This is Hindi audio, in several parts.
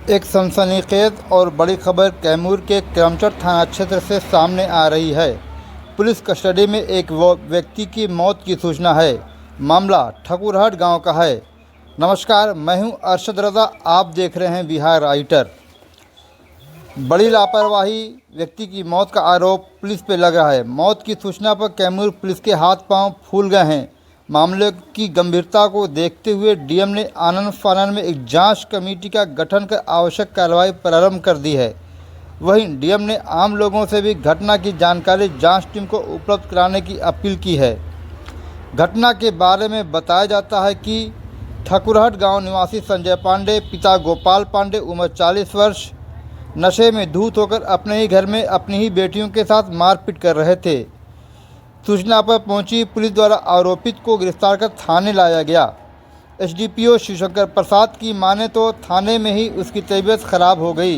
एक सनसनीखेज और बड़ी खबर कैमूर के करमचट थाना क्षेत्र से सामने आ रही है। पुलिस कस्टडी में एक व्यक्ति की मौत की सूचना है। मामला ठकुरहट गांव का है। नमस्कार, मैं हूं अरशद रज़ा, आप देख रहे हैं बिहार राइटर। बड़ी लापरवाही व्यक्ति की मौत का आरोप पुलिस पे लग रहा है। मौत की सूचना पर कैमूर पुलिस के हाथ पांव फूल गए हैं। मामले की गंभीरता को देखते हुए डीएम ने आनन फानन में एक जांच कमेटी का गठन कर आवश्यक कार्रवाई प्रारंभ कर दी है। वहीं डीएम ने आम लोगों से भी घटना की जानकारी जांच टीम को उपलब्ध कराने की अपील की है। घटना के बारे में बताया जाता है कि ठकुरहट गांव निवासी संजय पांडे, पिता गोपाल पांडे, उम्र 40 वर्ष, नशे में धूत होकर अपने ही घर में अपनी ही बेटियों के साथ मारपीट कर रहे थे। सूचना पर पहुंची पुलिस द्वारा आरोपित को गिरफ्तार कर थाने लाया गया। एसडीपीओ शिवशंकर प्रसाद की माने तो थाने में ही उसकी तबीयत खराब हो गई,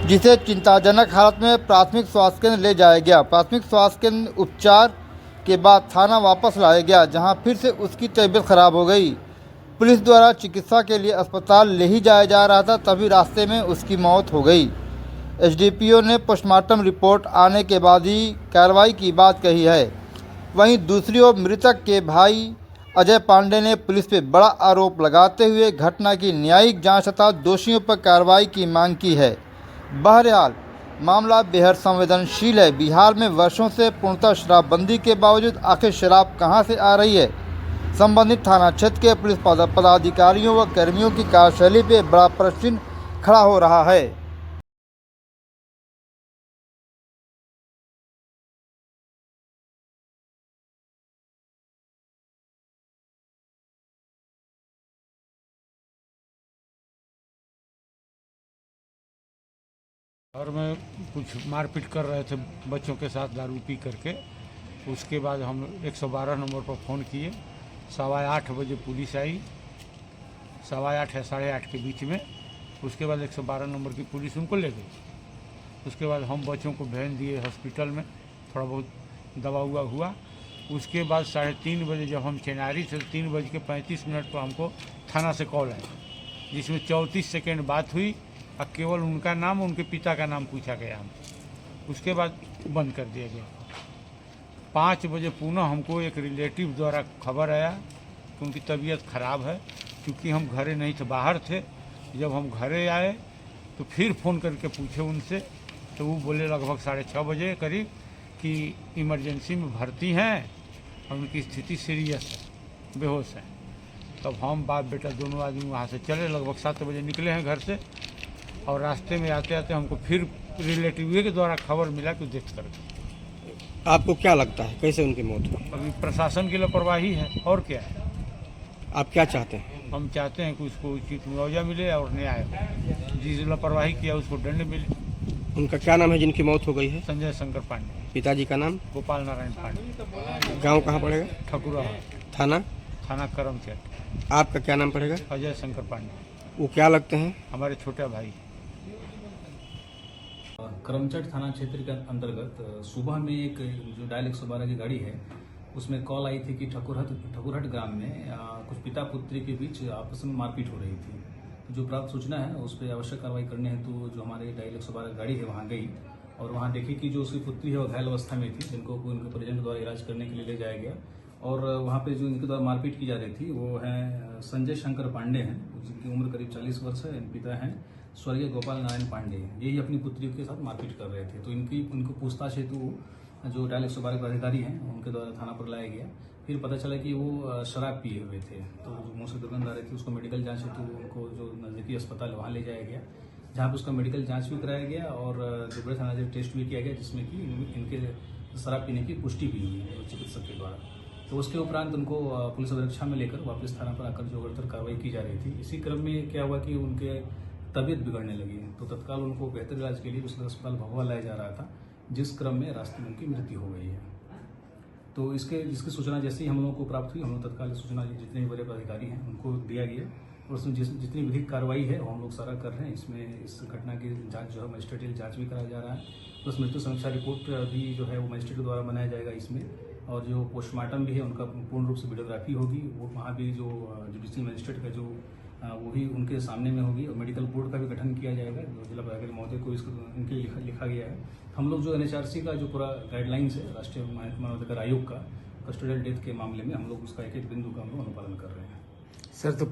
जिसे चिंताजनक हालत में प्राथमिक स्वास्थ्य केंद्र ले जाया गया। प्राथमिक स्वास्थ्य केंद्र उपचार के बाद थाना वापस लाया गया, जहां फिर से उसकी तबीयत खराब हो गई। पुलिस द्वारा चिकित्सा के लिए अस्पताल ले ही जाया जा रहा था, तभी रास्ते में उसकी मौत हो गई। एसडीपीओ ने पोस्टमार्टम रिपोर्ट आने के बाद ही कार्रवाई की बात कही है। वहीं दूसरी ओर मृतक के भाई अजय पांडे ने पुलिस पर बड़ा आरोप लगाते हुए घटना की न्यायिक जांच तथा दोषियों पर कार्रवाई की मांग की है। बहरहाल मामला बेहद संवेदनशील है। बिहार में वर्षों से पूर्णतः शराबबंदी के बावजूद आखिर शराब कहां से आ रही है? संबंधित थाना क्षेत्र के पुलिस पदाधिकारियों व कर्मियों की कार्यशैली पर बड़ा प्रश्न खड़ा हो रहा है। और मैं कुछ मारपीट कर रहे थे बच्चों के साथ दारू पी करके। उसके बाद हम 112 नंबर पर फ़ोन किए। 8:15 बजे पुलिस आई, 8:15 या 8:30 के बीच में। उसके बाद 112 नंबर की पुलिस उनको ले गई। उसके बाद हम बच्चों को भेज दिए हॉस्पिटल में, थोड़ा बहुत दवा हुआ हुआ। उसके बाद 3:30 बजे जब हम चेनारी से 3:35 पर हमको थाना से कॉल आया, जिसमें 34 सेकेंड बात हुई और केवल उनका नाम, उनके पिता का नाम पूछा गया हमसे। उसके बाद बंद कर दिया गया। 5 बजे पुनः हमको एक रिलेटिव द्वारा खबर आया कि उनकी तबीयत खराब है। क्योंकि हम घरे नहीं थे, बाहर थे। जब हम घरे आए तो फिर फ़ोन करके पूछे उनसे, तो वो बोले लगभग 6:30 बजे करीब कि इमरजेंसी में भर्ती हैं और उनकी स्थिति सीरियस है, बेहोश है। तब हम बाप बेटा दोनों आदमी वहाँ से चले, लगभग 7 बजे निकले हैं घर से। और रास्ते में आते आते हमको फिर रिलेटिव के द्वारा खबर मिला कि डेथ कर गई। आपको क्या लगता है कैसे उनकी मौत हुई? अभी प्रशासन की लापरवाही है, और क्या है। आप क्या चाहते हैं? हम चाहते हैं कि उसको उचित मुआवजा मिले और न्याय हो। जिस लापरवाही किया उसको दंड मिले। उनका क्या नाम है जिनकी मौत हो गई है? संजय शंकर पांडे। पिताजी का नाम? गोपाल नारायण पांडे। गांव कहाँ पड़ेगा? ठकुरहट। थाना? थाना करमचट। आपका क्या नाम पड़ेगा? अजय शंकर पांडे। वो क्या लगते हैं? हमारे छोटे भाई। करमचट थाना क्षेत्र के अंतर्गत सुबह में एक जो डायल 112 की गाड़ी है, उसमें कॉल आई थी कि ठकुरहट ग्राम में कुछ पिता पुत्री के बीच आपस में मारपीट हो रही थी। तो जो प्राप्त सूचना है उस पर आवश्यक कार्रवाई करने हेतु जो हमारे डायल 112 गाड़ी है वहाँ गई और वहाँ देखी कि जो उसकी पुत्री है वो घायल अवस्था में थी, जिनको उनके परिजन द्वारा इलाज करने के लिए ले जाया गया। और वहाँ पे जो इनके द्वारा मारपीट की जा रही थी वो है संजय शंकर पांडे हैं, जिनकी उम्र करीब 40 वर्ष है। पिता हैं स्वर्गीय गोपाल नारायण पांडे। यही अपनी पुत्रियों के साथ मारपीट कर रहे थे। तो उनको पूछताछ हेतु जो डायल 112 के अधिकारी हैं उनके द्वारा थाना पर लाया गया। फिर पता चला कि वो शराब पिए हुए थे। तो जो मुँह से दुर्गंध आ रही थी, उसको मेडिकल जांच हेतु उनको जो नज़दीकी अस्पताल वहाँ ले जाया गया, जहाँ पर उसका मेडिकल जांच भी कराया गया और दुबड़े थाना टेस्ट भी किया गया, जिसमें कि इनके शराब पीने की पुष्टि भी हुई है चिकित्सक के द्वारा। तो उसके उपरांत उनको पुलिस अभिरक्षा में लेकर वापस थाना पर आकर जो गढ़तर कार्रवाई की जा रही थी। इसी क्रम में क्या हुआ कि उनके तबीयत बिगड़ने लगी, तो तत्काल उनको बेहतर इलाज के लिए दूसरे अस्पताल भभुआ लाया जा रहा था, जिस क्रम में रास्ते में उनकी मृत्यु हो गई है। तो जिसकी सूचना जैसे ही हम लोगों को प्राप्त हुई, हम लोग तत्काल सूचना जितने भी बड़े अधिकारी हैं उनको दिया गया और उसमें जितनी विधिक कार्रवाई है वो हम लोग सारा कर रहे हैं। इसमें इस घटना की जांच जो है मजिस्ट्रेटियल जांच भी कराया जा रहा है। प्लस मृत्यु समीक्षा रिपोर्ट भी जो है वो मजिस्ट्रेट के द्वारा बनाया जाएगा इसमें। और जो पोस्टमार्टम भी है उनका पूर्ण रूप से वीडियोग्राफी होगी। वो वहाँ भी जो जुडिशियल मजिस्ट्रेट का जो वही उनके सामने में होगी और मेडिकल बोर्ड का भी गठन किया जाएगा। जो जिला पदाधिकारी महोदय को इसको इनके लिखा गया है। हम लोग जो NHRC का जो पूरा गाइडलाइंस है राष्ट्रीय मानवाधिकार आयोग का कस्टोडियल डेथ के मामले में हम लोग उसका एक एक बिंदु का हम लोग अनुपालन कर रहे हैं। सर तो